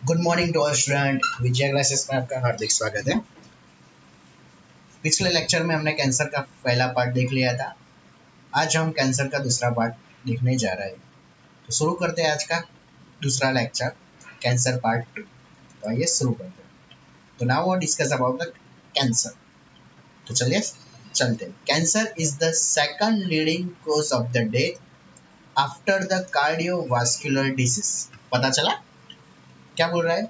Good morning to all student. Vijay classes में आपका हार्दिक स्वागत है। पिछले लेक्चर में हमने कैंसर का पहला पार्ट देख लिया था। आज हम कैंसर का दूसरा पार्ट देखने जा रहे हैं। तो शुरू करते हैं आज का दूसरा लेक्चर, कैंसर पार्ट 2। तो आइए शुरू करते हैं। तो now we discuss about the cancer. तो चलिए चलते हैं। Cancer is the second leading cause of the death after the cardiovascular disease. पता चला क्या बोल रहा है?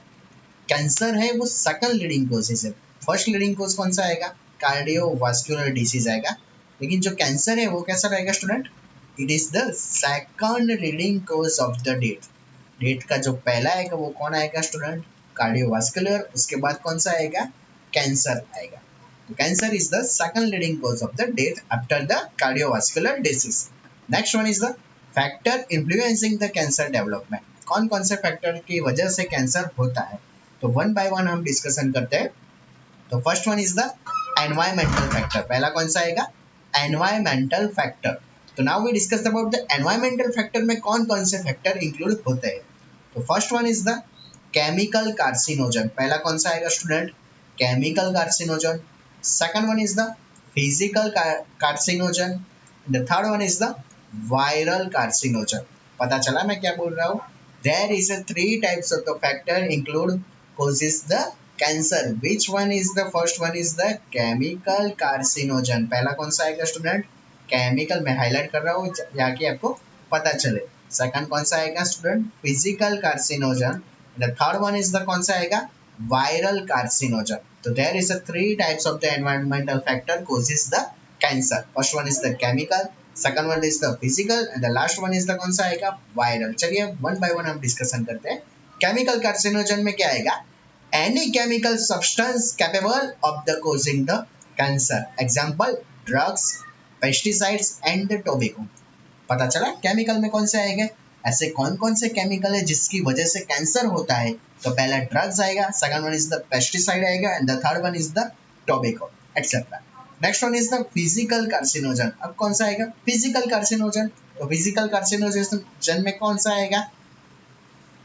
कैंसर है वो सेकंड लीडिंग कोजेज है। फर्स्ट लीडिंग कोज कौन सा आएगा? कार्डियोवास्कुलर डिसीज आएगा। लेकिन जो कैंसर है वो कैसा रहेगा student? It is the second leading cause of the death. Death का जो पहला आएगा वो कौन आएगा स्टूडेंट? कार्डियोवास्कुलर। उसके बाद कौन सा आएगा? कैंसर आएगा। तो cancer is the second leading cause of the death after the cardiovascular disease. Next one is the factor influencing the cancer development. कौन कौन से फैक्टर की वजह से कैंसर होता है? तो वन बाय वन हम डिस्कशन करते हैं। तो first one is the environmental factor. पहला कौन सा आएगा? Environmental factor. तो now we discuss about the environmental factor में कौन कौन से फैक्टर इंक्लूड होते हैं। तो first one is the chemical carcinogen. पहला कौन सा आएगा student? Chemical carcinogen. Second one is the physical carcinogen. The third one is the viral carcinogen. पता चला मैं क्या बोल रहा हूँ? There is a three types of the factor include causes the cancer. Which one is the first one is the chemical carcinogen. पहला कौन सा आएगा स्टूडेंट? केमिकल। मैं हाईलाइट कर रहा हूँ जाके आपको पता चले। सेकंड कौन सा आएगा student? Physical carcinogen. The third one is the कौन सा आएगा? Viral carcinogen. तो there is a three types of the environmental factor causes the cancer. First one is the chemical, second one is the physical and the last one is the कौन सा आएगा? Viral. चलिए one by one हम discussion करते हैं। Chemical carcinogen में क्या आएगा? Any chemical substance capable of the causing the cancer. Example drugs, pesticides and the tobacco. पता चला केमिकल में कौन से आएंगे? ऐसे कौन कौन से केमिकल है जिसकी वजह से कैंसर होता है? तो पहला ड्रग्स आएगा, second one is the pesticide आएगा and the third one is the tobacco etcetera. Next one is the physical carcinogen. अब कौन सा आएगा? Physical carcinogen. तो फिजिकल कार्सिनोजन में कौन सा आएगा?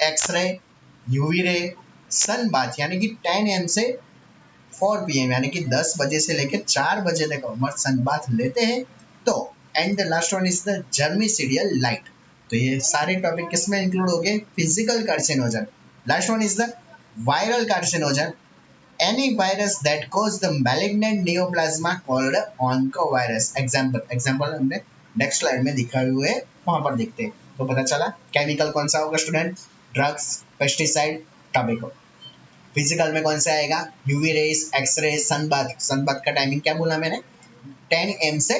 X ray, UV ray, sun bath यानी कि 10 एम से 4 PM यानी कि 10 बजे से लेकर 4 बजे तक हम सन बाथ लेते हैं। तो and the last one is the germicidal light. तो ये सारे टॉपिक किसमें इंक्लूड हो गए? Physical carcinogen. Last one is the viral carcinogen. any virus that cause the malignant neoplasma called oncovirus. Example हमने नेक्स्ट स्लाइड में दिखाए हुए वहां पर देखते हैं। तो पता चला केमिकल कौन सा होगा student? Drugs, pesticide, tobacco. Physical में कौन सा आएगा? UV rays, x-ray, sunbath. Sunbath का टाइमिंग क्या बोला मैंने? 10 AM से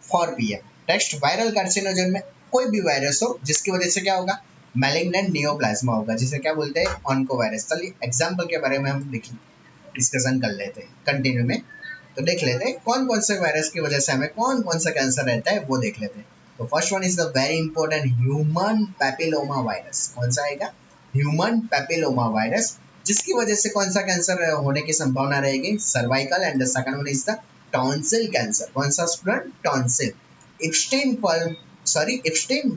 4 PM। नेक्स्ट वायरल कार्सिनोजन में कोई भी वायरस हो जिसकी वजह से क्या होगा? मैलिग्नेंट नियोप्लाज्मा होगा, जिसे क्या बोलते हैं? ऑन्कोवायरस। चलिए एग्जाम्पल के बारे में हम डिस्कशन कर लेते हैं कंटिन्यू में। तो देख लेते हैं कौन कौन से वायरस की वजह से हमें कौन कौन सा कैंसर रहता है वो देख लेते हैं। तो first one is the very important human papilloma virus. कौन सा आएगा? ह्यूमन पैपिलोमा वायरस, जिसकी वजह से कौन सा कैंसर होने की संभावना रहेगी? Cervical. And the second one is the tonsil cancer. कौन सा स्टूडेंट? टॉन्सिल। इप्स्टीन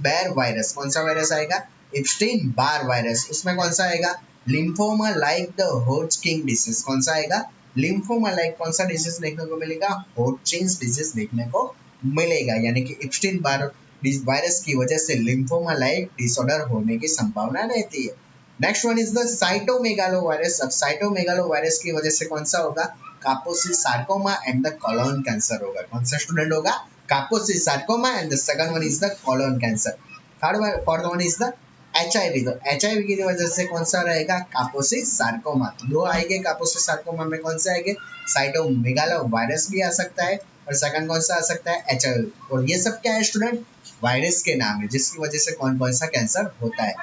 बैर वायरस। कौन सा वायरस आएगा? Epstein Barr virus. उसमें कौन सा आएगा? Lymphoma like the Hodgkin disease. कौन सा आएगा? लिम्फोमा लाइक कौन सा डिसीज देखने को मिलेगा? होडकिन डिसीज देखने को मिलेगा। यानी कि इप्स्टीन बार वायरस की वजह से लिम्फोमा लाइक डिसऑर्डर होने की संभावना रहती है। Next one is the cytomegalo virus. अब साइटोमेगालो वायरस की वजह से कौन सा होगा? Kaposi sarcoma and the colon cancer होगा। कौन सा स्टूडेंट होगा? Kaposi sarcoma and the second one is the colon cancer. Fourth one is the HIV। तो HIV की वजह से कौन सा रहेगा? Kaposi sarcoma. तो दो आएंगे कापोसी सार्कोमा में, कौन से आएंगे? साइटोमेगालो वायरस भी आ सकता है और सेकंड कौन सा आ सकता है? HIV। और ये सब क्या है स्टूडेंट? वायरस के नाम है जिसकी वजह से कौन कौन सा कैंसर होता है।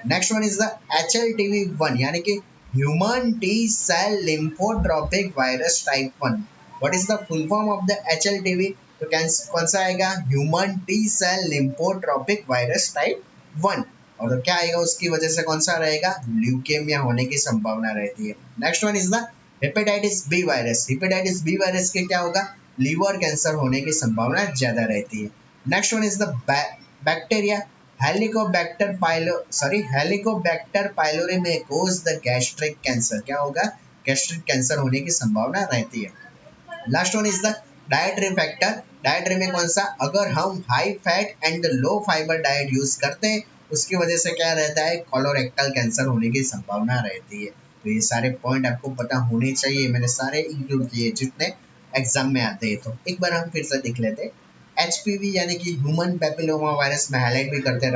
Next one is the HLTV1 यानी कि human T cell lymphotropic virus type 1। What is the full form of the HLTV? तो कौन सा आएगा? Human T cell lymphotropic virus type 1। और क्या आएगा? उसकी वजह से कौन सा रहेगा? ल्यूकेमिया होने की संभावना रहती है। Next one is the hepatitis B virus. Hepatitis B virus के क्या होगा? लीवर कैंसर होने की संभावना ज्यादा रहती है। Next one is the bacteria Helicobacter pylori में कोज द गैस्ट्रिक कैंसर, क्या होगा, गैस्ट्रिक कैंसर होने की संभावना रहती है। Last one is the dietary factor. Dietary में कौन सा, अगर हम high fat and low fibre diet use करते हैं उसकी वजह से क्या रहता है, कोलोरेक्टल कैंसर होने की संभावना रहती है। तो ये सारे पॉइंट आपको पता होने चाहिए, मैंने सारे इंक्लूड किए जितने एग्जाम में आते हैं। तो एक बार हम फिर से देख लेते हैं। एचपीवी यानी कि ह्यूमन पैपिलोमा वायरस में हाईलाइट भी करते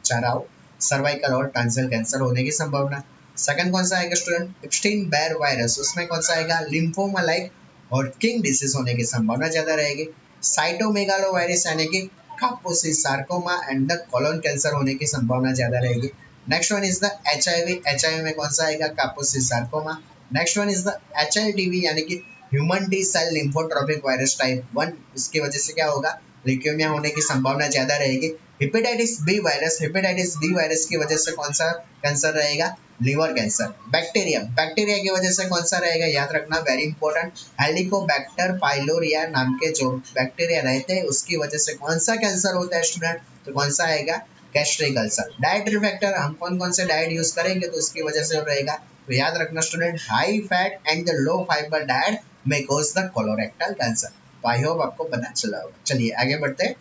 चाह रहा हूँ, सर्वाइकल और टॉन्सिल कैंसर होने की संभावना। सेकंड कौन सा आएगा स्टूडेंट, एप्स्टीन बायर वायरस, उसमें कौन सा आएगा, लिम्फोमा लाइक और किंग डिसीज होने की संभावना ज्यादा रहेगी। साइटोमेगालो वायरस यानी कि Kaposi sarcoma and the colon cancer होने की संभावना ज्यादा रहेगी। Next one is the HIV. HIV में कौन सा आएगा, Kaposi sarcoma. Next one is the HLDV यानी कि human D cell lymphotropic virus type 1, इसकी वजह से क्या होगा, ल्यूकेमिया होने की संभावना ज्यादा रहेगी। हेपेटाइटिस बी वायरस की वजह से कौन सा कैंसर रहेगा, लीवर कैंसर। बैक्टीरिया की वजह से कौन सा रहेगा, याद रखना वेरी इंपॉर्टेंट, हेलिकोबैक्टर पाइलोरिया नाम के जो बैक्टीरिया रहते हैं उसकी वजह से कौन सा कैंसर होता है स्टूडेंट, तो कौन सा आएगा, गैस्ट्रिक अल्सर। डाइटरी फैक्टर, हम कौन कौन से डाइट यूज करेंगे तो उसकी वजह से रहेगा, तो याद रखना student, high fat and the low fibre diet में कॉज द कोलोरेक्टल कैंसर। तो आई होप आपको पता चला होगा। चलिए आगे बढ़ते हैं,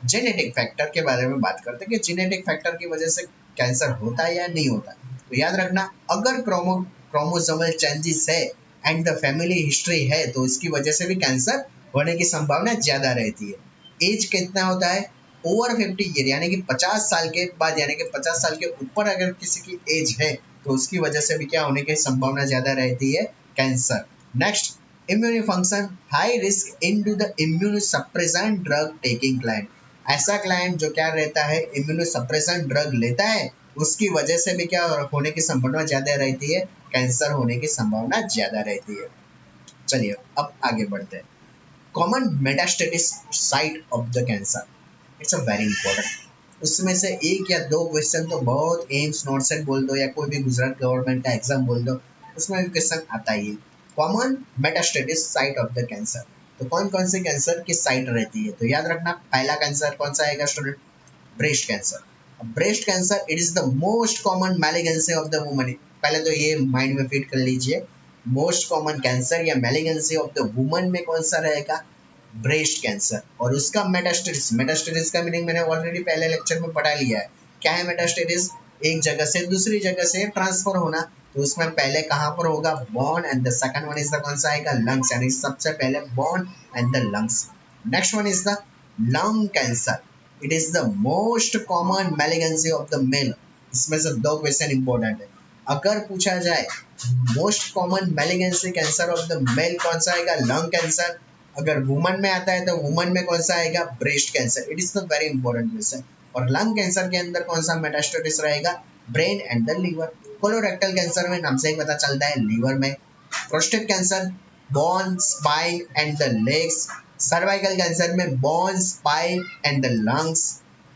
जेनेटिक फैक्टर के बारे में बात करते हैं कि जेनेटिक फैक्टर की वजह से कैंसर होता है या नहीं होता। तो याद रखना, अगर क्रोमोसोमल चेंजेस है एंड द फैमिली हिस्ट्री है तो इसकी वजह से भी कैंसर होने की संभावना ज्यादा रहती है। एज कितना होता है, ओवर 50 ईयर यानी कि 50 साल के बाद, यानी कि 50 साल के ऊपर अगर किसी की एज है तो उसकी वजह से भी क्या होने की संभावना ज्यादा रहती है, cancer. Next, immune function, high risk in to the immune suppressant drug taking client. ऐसा क्लाइंट जो क्या रहता है, इम्यूनो सप्रेशन ड्रग लेता है उसकी वजह से भी क्या होने की संभावना ज्यादा रहती है, कैंसर होने की संभावना ज्यादा रहती है। चलिए अब आगे बढ़ते हैं। Common metastasis site of the cancer, it's a very important. उसमें से एक या दो क्वेश्चन तो बहुत एम्स नोट सेट बोल दो या कोई भी गुजरात गवर्नमेंट का एग्जाम बोल दो, उसमें भी क्वेश्चन आता ही है। Common metastasis site of the cancer, तो कौन कौन से कैंसर की साइट रहती है, तो याद रखना, पहला कैंसर कौन सा आएगा student, breast cancer. Breast cancer it is the most common malignancy of the woman. पहले तो ये माइंड में फिट कर लीजिए, मोस्ट कॉमन कैंसर या मैलिगेंसी ऑफ द वुमन में कौन सा रहेगा, ब्रेस्ट कैंसर। और उसका मेटास्टेटिस, मेटास्टेटिस का मीनिंग मैंने ऑलरेडी पहले लेक्चर में पढ़ा लिया है, क्या है मेटास्टेटिस, एक जगह से दूसरी जगह से ट्रांसफर होना। तो उसमें पहले कहाँ पर होगा, bone and the second one is the कौन सा आएगा, लंग्स, यानी सबसे पहले bone and the lungs. Next one is the lung cancer, it is the most common malignancy of the male. इसमें से दो क्वेश्चन इंपॉर्टेंट है, अगर पूछा जाए most common malignancy cancer of the male कौन सा आएगा, लंग कैंसर। अगर वुमन में आता है तो वुमन में कौन सा आएगा, breast cancer. It is the very important question. और लंग कैंसर के अंदर कौन सा मेटास्टेटिस रहेगा, brain and the liver. Colorectal cancer में नाम से ही पता चलता है लीवर में। Prostate cancer, bone, spine and the legs. Cervical cancer में bone, spine and the lungs.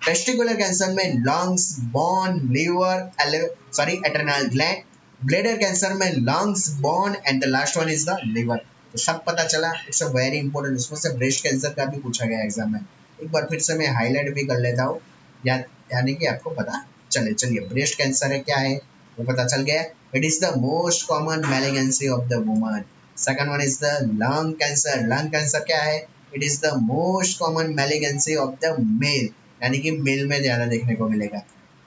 Testicular cancer में lungs, bone, liver, adrenal gland. Bladder cancer में lungs, bone and the last one is the liver. तो सब पता चला, it's a very important. उसमें से breast cancer का भी पूछा गया एग्जाम में, एक बार फिर से मैं हाईलाइट भी कर लेता हूँ, यानी कि आपको पता चले। चलिए ब्रेस्ट कैंसर है क्या है वो पता चल गया, it is the most common malignancy of the woman. Second one is the lung cancer, lung cancer क्या है, it is the most common malignancy of the male, यानी कि मेल में ज्यादा देखने को मिलेगा।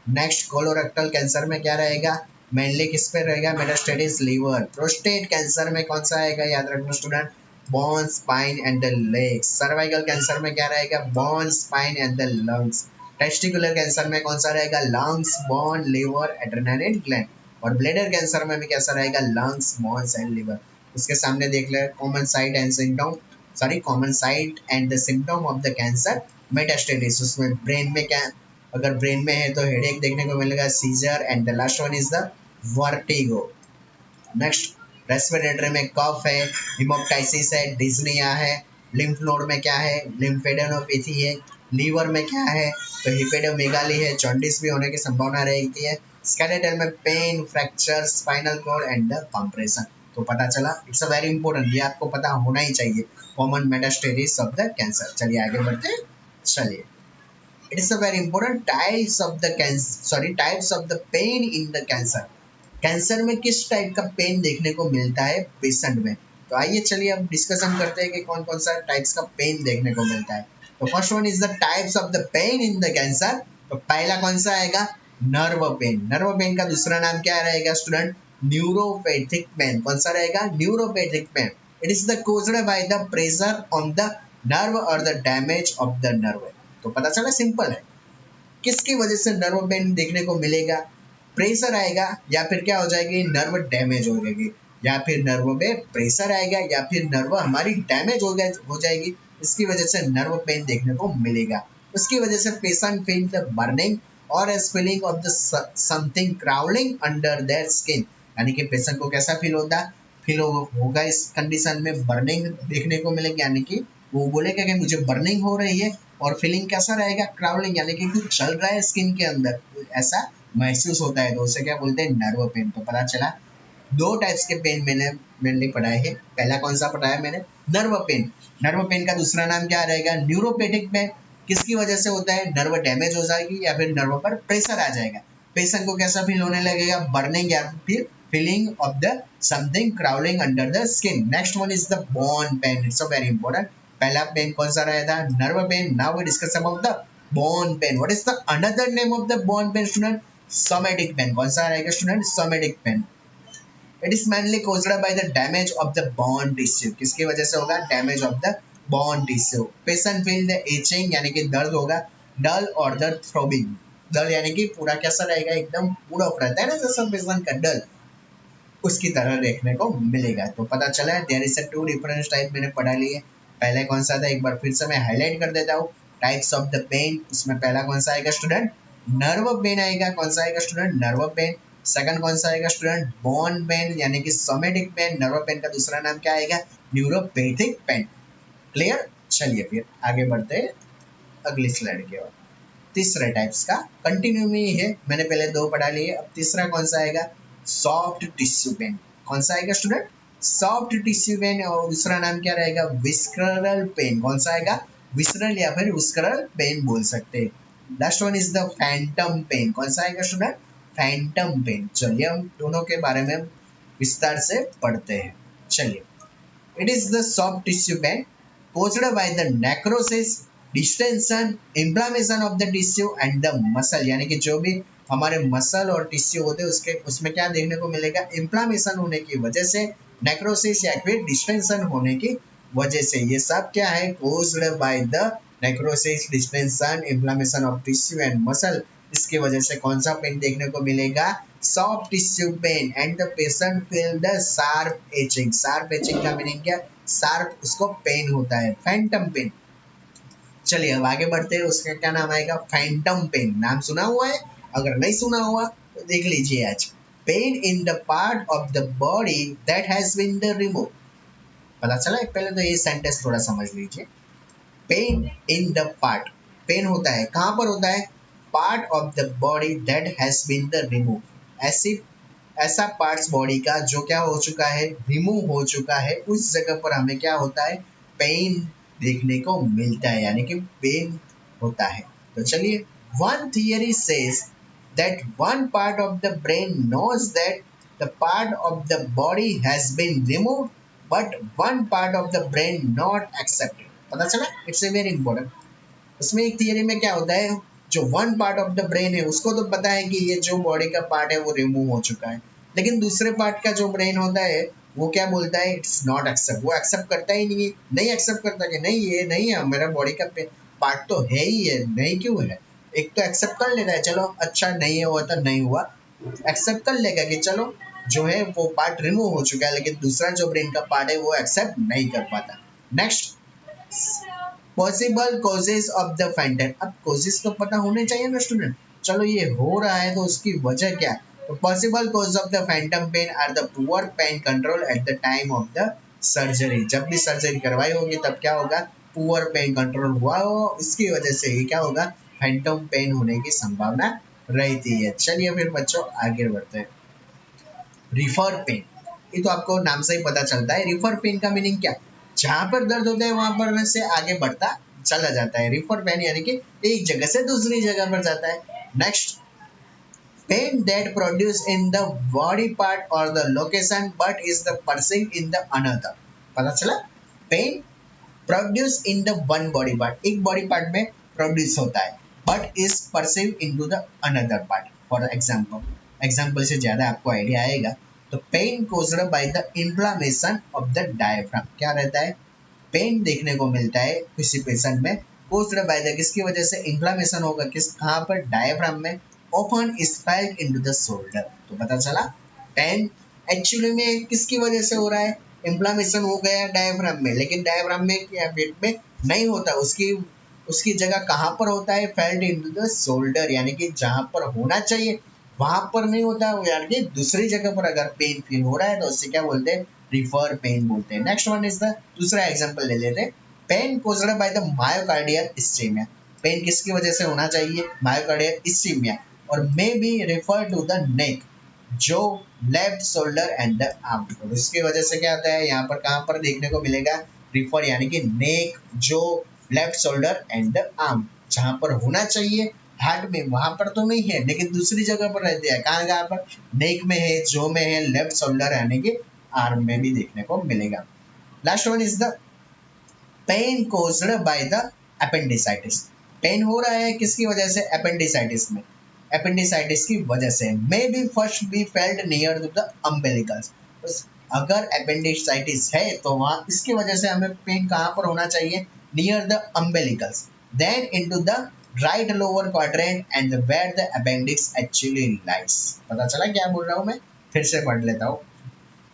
नेक्स्ट, कोलोरेक्टल कैंसर में क्या रहेगा, मेनली किस पे रहेगा, मेटास्टेटिस लीवर। प्रोस्टेट कैंसर में कौन सा आएगा, याद रखना student, bone, spine and the legs. Cervical cancer में क्या रहेगा, bone, spine and the lungs. Testicular cancer में कौन सा रहेगा, lungs, bone, liver, adrenal and gland. और ब्लैडर कैंसर में भी कैसा रहेगा, लंग्स, बोन्स एंड लिवर। उसके सामने देख ले, common site and symptom, common site and the symptom of the cancer metastasis. उसमें ब्रेन में क्या, अगर ब्रेन में है तो हेडेक देखने को मिलेगा, seizure and the last one is the vertigo. Next, respiratory में कफ है, हिमोप्टाइसिस है, डिज्निया है। लिम्फ नोड में क्या है, लिम्फेडेनोपैथी है। लीवर में क्या है, तो हिपेडोमेगाली है, जॉन्डिस भी होने की संभावना रहती है। स्केलेटल में pain, fracture, spinal cord and the compression. तो पता चला, इट्स अ वेरी इंपॉर्टेंट, ये आपको पता होना ही चाहिए, common metastasis of the cancer. चलिए आगे बढ़ते हैं। चलिए it is a very important types of the pen in the cancer. Cancer में किस टाइप का पेन देखने को मिलता है पेशेंट में। तो आइए चलिए अब डिस्कशन करते हैं कि कौन कौन सा टाइप्स का पेन देखने को मिलता है। तो first one is the types of the pen in the cancer. तो पहला कौन सा आएगा, नर्व पेन। नर्व पेन का दूसरा नाम क्या रहेगा स्टूडेंट, न्यूरोपैथिक पेन। कौन सा रहेगा, neuropathic pain. It is the caused by the pressure on the nerve और the damage of the nerve. तो पता चला, सिंपल है। किसकी वजह से नर्व पेन देखने को मिलेगा, प्रेशर आएगा या फिर क्या हो जाएगी, नर्व डैमेज हो जाएगी, या फिर नर्व में प्रेशर आएगा या फिर नर्व हमारी डैमेज हो जाएगी, इसकी वजह से नर्व पेन देखने को मिलेगा। उसकी वजह से पेशेंट फील द बर्निंग और as feeling of the something crawling under their skin. यानी कि पेशेंट को कैसा फील होता है, फील होगा इस कंडीशन में, बर्निंग देखने को मिलेगी। यानी कि वो बोलेगा कि मुझे बर्निंग हो रही है, और फीलिंग कैसा रहेगा, क्राउलिंग, यानी कि कुछ चल रहा है स्किन के अंदर, ऐसा महसूस होता है। तो उसे क्या बोलते हैं, नर्व पेन। तो पता चला दो टाइप्स के पेन मैंने मेनली पढ़ाए हैं। पहला कौन सा पढ़ाया मैंने, नर्व पेन। नर्व पेन का दूसरा नाम क्या रहेगा, न्यूरोपैथिक पेन। किसकी वजह से होता है, नर्व डैमेज हो जाएगी या फिर नर्व पर प्रेशर आ जाएगा। पेशेंट को कैसा फील होने लगेगा, बर्निंग या फिर feeling of the something crawling under the skin. Next one is the bone pain. It's a very important. पहला पेन कौन सा रहा था, nerve pain. Now we discuss about the bone pain. What is the another name of the bone pain student, somatic pain. कौन सा रहेगा student, somatic pain. It is mainly caused by the damage of the bone tissue. किसकी वजह से होगा, damage of the bone tissue. Patient feel the itching, यानी कि दर्द होगा, डल और द थ्रोबिंग। डल यानी कि पूरा कैसा रहेगा, एकदम पूरा रहता है ना जैसा पेशेंट का डल, उसकी तरह देखने को मिलेगा। तो पता चला है there is a two different type मैंने पढ़ा लिए। पहले कौन सा था, एक बार फिर से मैं हाईलाइट कर देता हूँ, टाइप्स ऑफ द पेन। उसमें पहला कौन सा आएगा स्टूडेंट, नर्व पेन आएगा। कौन सा आएगा स्टूडेंट, नर्व पेन। सेकंड कौन सा आएगा स्टूडेंट, बोन पेन, यानी कि सोमेटिक पेन। नर्व पेन का दूसरा नाम क्या आएगा, न्यूरोपैथिक पेन। क्लियर। चलिए फिर आगे बढ़ते हैं अगली स्लाइड की ओर। तीसरे टाइप्स का कंटिन्यू में ही है, मैंने पहले दो पढ़ा लिए, अब तीसरा कौन सा आएगा, सॉफ्ट टिश्यू पेन। कौन सा आएगा स्टूडेंट, सॉफ्ट टिश्यू पेन। और दूसरा नाम क्या रहेगा, विस्करल पेन। कौन सा आएगा, विस्करल या फिर विस्करल पेन बोल सकते हैं। Last one is the phantom pain. कौन सा आएगा स्टूडेंट, फैंटम पेन। चलिए हम दोनों के बारे में विस्तार से पढ़ते हैं। चलिए, it is the soft tissue band caused by the necrosis, distension, inflammation of the tissue and the muscle। यानी कि जो भी हमारे मसल और टिश्यू होते हैं उसके उसमें क्या देखने को मिलेगा, इन्फ्लामेशन होने की वजह से, नेक्रोसिस या फिर डिस्टेंशन होने की वजह से। ये सब क्या है, caused by the necrosis, distension, inflammation of tissue and muscle। इसकी वजह से कौन सा पेन देखने को मिलेगा, soft tissue pain. And the patient feel the sharp aching. Sharp aching का मीनिंग क्या, शार्प उसको पेन होता है, फैंटम पेन। चलिए अब आगे बढ़ते हैं, उसका क्या नाम आएगा, फैंटम पेन। नाम सुना हुआ है, अगर नहीं सुना हुआ तो देख लीजिए आज। Pain in the part of the body that has been the remove. पता चला, पहले तो ये सेंटेंस थोड़ा समझ लीजिए। Pain in the part, pain होता है कहाँ पर होता है, part of the body that has been the remove. ऐसी ऐसा पार्ट्स बॉडी का जो क्या हो चुका है, रिमूव हो चुका है, उस जगह पर हमें क्या होता है, पेन देखने को मिलता है, यानी कि पेन होता है। तो चलिए, one theory says that one part of the brain knows that the part of the body has been removed but one part of the brain not accepted। पता चला, इट्स ए वेरी इंपॉर्टेंट। उसमें एक theory में क्या होता है, जो one part of the brain है उसको तो पता है कि ये जो बॉडी का पार्ट है वो रिमूव हो चुका है, लेकिन दूसरे पार्ट का जो ब्रेन होता है वो क्या बोलता है, इट्स नॉट एक्सेप्ट। वो एक्सेप्ट करता ही नहीं है, नहीं एक्सेप्ट करता कि नहीं ये नहीं है, मेरा बॉडी का पार्ट तो है ही है, नहीं क्यों है। एक तो एक्सेप्ट कर लेता है, चलो अच्छा नहीं है हुआ तो नहीं हुआ, एक्सेप्ट कर लेगा कि चलो जो है वो पार्ट रिमूव हो चुका है, लेकिन दूसरा जो ब्रेन का पार्ट है वो एक्सेप्ट नहीं कर पाता। Next, possible causes of the Phantom. अब कॉजेज तो पता होने चाहिए ना स्टूडेंट, चलो ये हो रहा है तो उसकी वजह क्या है। तो possible cause of the phantom pain are the poor pain control at the time of the surgery. जब भी सर्जरी करवाई होगी तब क्या होगा, पुअर पेन कंट्रोल हुआ हो, इसकी वजह से ही क्या होगा, फैंटम पेन होने की संभावना रहती है। चलिए फिर बच्चों आगे बढ़ते हैं। रिफर पेन, ये तो आपको नाम से ही पता चलता है। रिफर पेन का मीनिंग क्या, जहां पर दर्द होता है वहां पर से आगे बढ़ता चला जाता है। रिफर पेन यानी कि एक जगह से दूसरी जगह पर जाता है। Next, pain that produce in the body part or the location but is the perceived in the another। पता चला, pain produce in the one body part, एक बॉडी पार्ट में प्रोड्यूस होता है, but is perceive into the another part. For example, example से ज्यादा आपको idea आएगा। तो pain caused by the inflammation of the diaphragm, क्या रहता है, पेन देखने को मिलता है किसी पेशेंट में, कोज्ड बाय द, किसकी वजह से, इन्फ्लामेशन होगा किस, कहाँ पर, डायफ्राम में, open is felt into the shoulder. तो पता चला पेन एक्चुअली में किसकी वजह से हो रहा है, इन्फ्लामेशन हो गया डायफ्राम में, लेकिन डायफ्राम में या पेट में नहीं होता, उसकी उसकी जगह कहाँ पर होता है, फेल्ट इनटू द शोल्डर, यानी कि जहां पर होना चाहिए वहां पर नहीं होता, यानी कि दूसरी जगह पर अगर पेन फील हो रहा है तो उससे क्या बोलते हैं, रिफर पेन बोलते हैं। नेक्स्ट वन इज द, दूसरा एग्जांपल ले लेते हैं, pain caused by the myocardial ischemia. Pain किसकी वजह से होना चाहिए, मायोकार्डियल इस्चेमिया, और may be refer to the neck, जो left shoulder and the arm. और इसकी वजह से क्या होता है, यहाँ पर कहाँ पर देखने को मिलेगा, रिफर यानी कि नेक, जो left shoulder and the arm, जहां पर होना चाहिए हार्ट में वहां पर तो नहीं है, लेकिन दूसरी जगह पर रहते हैं, कहाँ कहाँ पर, नेक में है, जो में है, लेफ्ट शोल्डर यानी कि आर्म में भी देखने को मिलेगा। Last one is the pain caused by the appendicitis. Pain हो रहा है किसकी वजह से, अपेंडिसाइटिस में, अपेंडिसाइटिस की वजह से, may be first be felt near to the umbilicals. अगर अपेंडिसाइटिस है तो वहां इसकी वजह से हमें पेन कहाँ पर होना चाहिए, near the umbilicals, then into the right lower quadrant and where the appendix actually lies. पता चला क्या बोल रहा हूँ मैं, फिर से पढ़ लेता हूँ।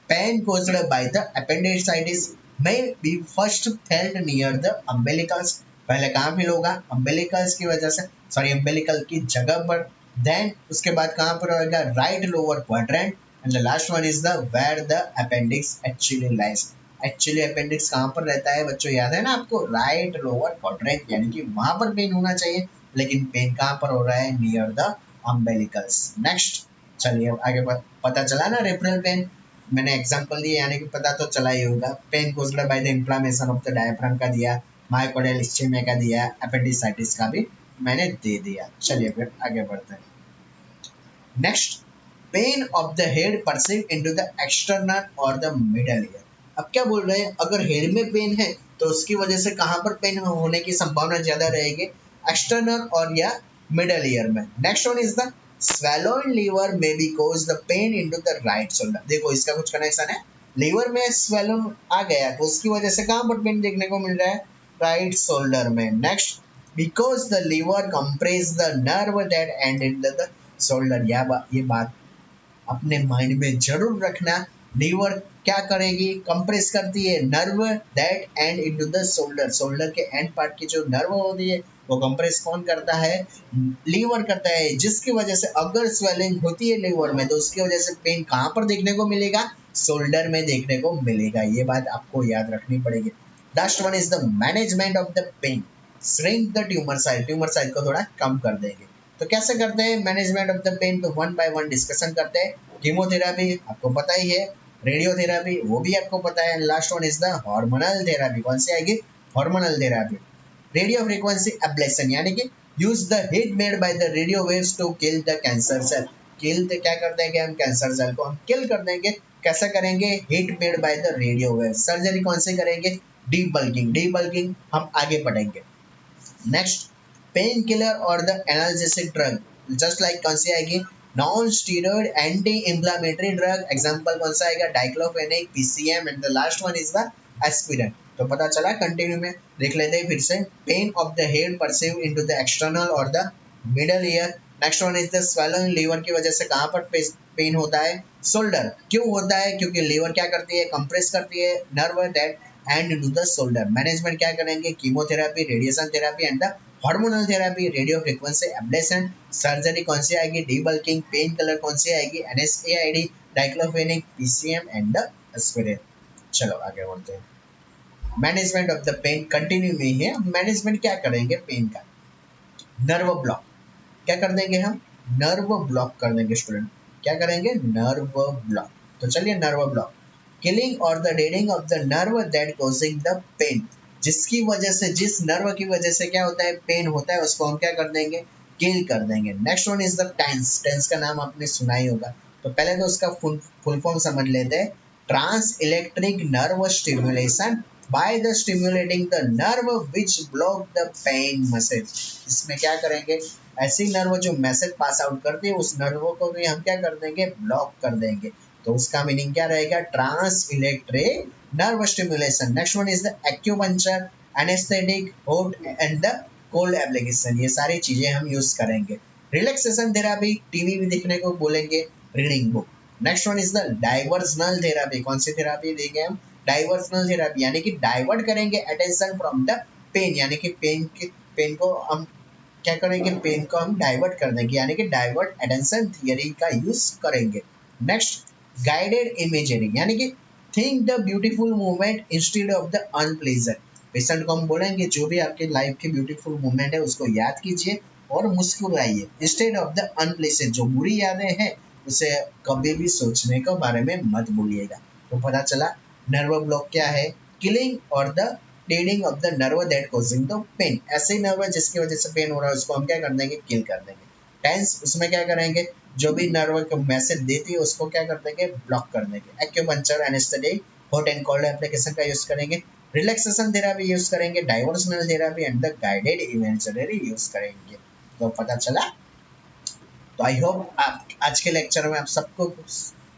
Pain caused by the appendicitis may be first felt near the umbilicals। पहले कहाँ फील होगा, umbilicals की वजह से, सॉरी umbilical की जगह पर, देन उसके बाद कहाँ पर होगा, right lower quadrant, and the last one is the where the appendix actually lies. Actually appendix कहाँ पर रहता है बच्चों, याद है ना आपको, राइट लोअर क्वाड्रेंट, यानी कि वहां पर पेन होना चाहिए, लेकिन पेन कहाँ पर हो रहा है, नियर द umbilicals। नेक्स्ट, चलिए आगे पता चला ना, रेफरल पेन मैंने एग्जांपल दिया, यानी कि पता तो चला ही होगा। Pain caused by the inflammation of the diaphragm का दिया, मायोकार्डियल इस्चेमिया का दिया, अपेंडिसाइटिस का भी मैंने दे दिया। चलिए फिर आगे बढ़ते हैं। Next, pen of the head perceive into the external और द मिडल ईयर। अब क्या बोल रहे हैं, अगर हेड में पेन है तो उसकी वजह से कहाँ पर पेन होने की संभावना ज्यादा रहेगी, एक्सटर्नल और या मिडल ईयर में। Next one is the swallowing liver may be cause the pain into the right shoulder। देखो इसका कुछ कनेक्शन है, लीवर में swallow आ गया तो उसकी वजह से कहाँ पर पेन देखने को मिल रहा है, राइट शोल्डर में। Next, because the liver compress the nerve that end in the shoulder। ये बात अपने माइंड में जरूर रखना, लीवर क्या करेगी, कंप्रेस करती है nerve that end into the shoulder, shoulder के एंड पार्ट की जो नर्व होती है वो कंप्रेस कौन करता है, लीवर करता है, जिसकी वजह से अगर स्वेलिंग होती है लीवर में तो उसकी वजह से पेन कहाँ पर देखने को मिलेगा, शोल्डर में देखने को मिलेगा। ये बात आपको याद रखनी पड़ेगी। Last one is the management of the pain, shrink the tumour size, tumour size को थोड़ा कम कर देंगे। तो कैसे करते हैं मैनेजमेंट ऑफ द पेन, तो वन बाय वन डिस्कशन करते हैं। कीमोथेरापी आपको पता ही है, रेडियोथेरापी वो भी आपको पता है, last one is the hormonal therapy. कौन सी आएगी, hormonal therapy. Radio frequency ablation यानी कि use the heat made by the radio waves to kill the cancer cell. Kill तो क्या कर देंगे हम, कैंसर सेल को हम किल कर देंगे। कैसा करेंगे, heat made by the radio wave. Surgery कौन से करेंगे, डीबल्किंग, डीबल्किंग हम आगे पढ़ेंगे। नेक्स्ट, पेन किलर और the analgesic drug, just like कौन सी आएगी, non steroid anti inflammatory drug. Example कौन सा आएगा, diclofenac, PCM, and the last one is the aspirin. तो पता चला, कंटिन्यू में देख लेते हैं फिर से। Pain of the head perceive into the external और the middle ear. Next one is the swelling, liver की वजह से कहाँ पर पेन होता है, शोल्डर। क्यों होता है, क्योंकि लीवर क्या करती है, कंप्रेस करती है nerve that end into the shoulder. Management क्या करेंगे, chemotherapy, radiation therapy and the hormonal therapy, radio frequency ablation. Surgery कौन सी आएगी, डीबल्किंग। पेन किलर कौन सी आएगी, NSAID, diclofenac, PCM and the aspirin. चलो आगे बढ़ते हैं। Management of the pain continue में है। मैनेजमेंट क्या करेंगे पेन का, नर्व ब्लॉक क्या कर देंगे हम, नर्व ब्लॉक कर देंगे स्टूडेंट। क्या करेंगे, नर्व ब्लॉक। तो चलिए नर्व ब्लॉक, किलिंग और the deading of the nerve that causing the pain. जिसकी वजह से, जिस नर्व की वजह से क्या होता है, पेन होता है, उसको हम क्या कर देंगे, किल कर देंगे। Next one is the TENS. TENS का नाम आपने सुना ही होगा, तो पहले तो उसका फुल फॉर्म समझ लेते हैं। Trans electric nerve stimulation by the stimulating the nerve which block the pain muscle. इसमें क्या करेंगे, ऐसी नर्व जो मैसेज पास आउट करती है, उस नर्व को भी हम क्या कर देंगे, ब्लॉक कर देंगे। तो उसका मीनिंग क्या रहेगा, trans electric nerve stimulation. Next one is the acupuncture, anaesthetic, hot and the cold application. ये सारी चीजें हम यूज करेंगे। रिलैक्सेशन थेरापी, टीवी भी देखने को बोलेंगे, reading book. Next one is the diversional therapy. कौन सी थेरापी देंगे हम, डाइवर्सनल थेरापी, यानी कि डाइवर्ट करेंगे अटेंशन फ्रॉम द पेन, यानी कि पेन को हम क्या करेंगे, पेन को हम डाइवर्ट कर देंगे, यानी कि डाइवर्ट अटेंशन थियरी का यूज करेंगे। नेक्स्ट, गाइडेड इमेजरी, यानी कि think the beautiful moment instead of the unpleasant. Patient को हम बोलेंगे जो भी आपके लाइफ के ब्यूटीफुल मोमेंट है उसको याद कीजिए और मुस्कुराइए, इंस्टेड ऑफ द अनप्लेजेंट। जो बुरी यादें हैं उसे कभी भी सोचने के बारे में मत भूलिएगा। तो पता चला नर्व ब्लॉक क्या है, किलिंग और the deading of the nerve that causing the pain. ऐसे नर्व जिसकी वजह से पेन हो रहा है उसको हम क्या कर देंगे, किल कर देंगे। टेंस, उसमें क्या करेंगे, जो भी नर्व को मैसेज देती है उसको क्या कर देंगे, ब्लॉक कर देंगे। Acupuncture, anaesthetic, hot and cold application का यूज करेंगे। रिलैक्सेशन थेरापी यूज करेंगे, diversional therapy and the guided imagery use करेंगे। तो पता चला। तो आई होप आप आज के लेक्चर में आप सबको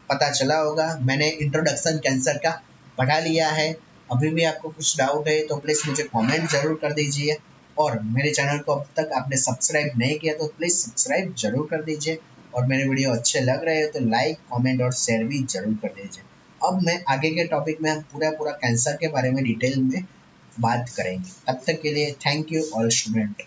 पता चला होगा। मैंने इंट्रोडक्शन कैंसर का पढ़ा लिया है। अभी भी आपको कुछ डाउट है तो प्लीज़ मुझे कमेंट जरूर कर दीजिए, और मेरे चैनल को अब तक आपने सब्सक्राइब नहीं किया तो प्लीज़ सब्सक्राइब जरूर कर दीजिए, और मेरे वीडियो अच्छे लग रहे हो तो लाइक, कमेंट और शेयर भी जरूर कर दीजिए। अब मैं आगे के टॉपिक में हम पूरा कैंसर के बारे में डिटेल में बात करेंगे। तब तक के लिए थैंक यू ऑल स्टूडेंट।